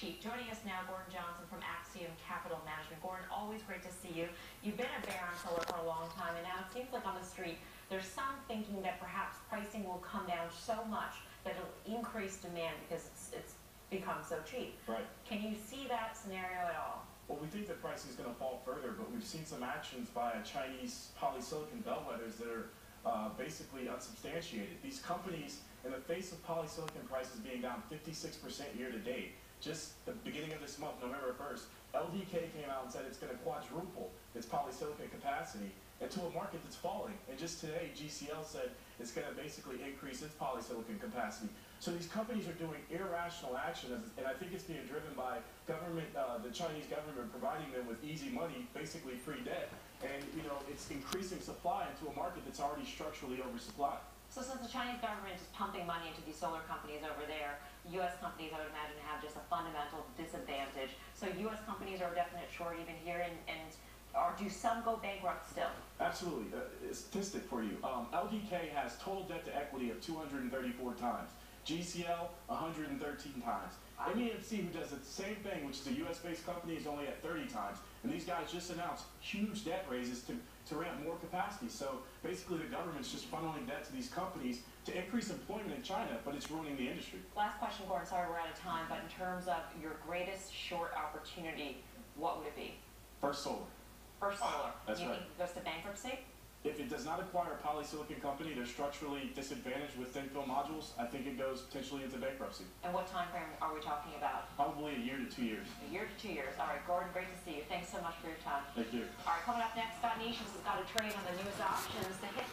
cheap. Joining us now, Gordon Johnson from Axiom Capital Management. Gordon, always great to see you. You've been a bear on solar for a long time, and now it seems like on the street there's some thinking that perhaps pricing will come down so much that it'll increase demand because it's become so cheap. Right. Can you see that scenario at all? Well, we think that pricing is going to fall further, but we've seen some actions by Chinese polysilicon bellwethers that are basically unsubstantiated. These companies, in the face of polysilicon prices being down 56% year to date, just the beginning of this month, November 1st, LDK came out and said it's going to quadruple its polysilicon capacity into a market that's falling. And just today, GCL said it's going to basically increase its polysilicon capacity. So these companies are doing irrational action, and I think it's being driven by government, the Chinese government providing them with easy money, basically free debt. And, you know, it's increasing supply into a market that's already structurally oversupplied. So since the Chinese government is pumping money into these solar companies over there, U.S. companies, I would imagine, have just a fundamental disadvantage. So U.S. companies are a definite short even here, or do some go bankrupt still? Absolutely. A statistic for you. LDK has total debt to equity of 234 times. GCL, 113 times. MEMC, who does the same thing, which is a U.S.-based company, is only at 30 times. And these guys just announced huge debt raises to ramp more capacity. So basically the government's just funneling debt to these companies to increase employment in China, but it's ruining the industry. Last question, Gordon. Sorry we're out of time, but in terms of your greatest short opportunity, what would it be? First Solar. First Solar. That's you right. think it goes to bankruptcy? If it does not acquire a polysilicon company, they're structurally disadvantaged with thin film modules. I think it goes potentially into bankruptcy. And what time frame are we talking about? Probably a year to 2 years. A year to 2 years. All right, Gordon, great to see you. Thanks so much for your time. Thank you. All right, coming up next, Scott Nishis has got a trade on the newest options to hit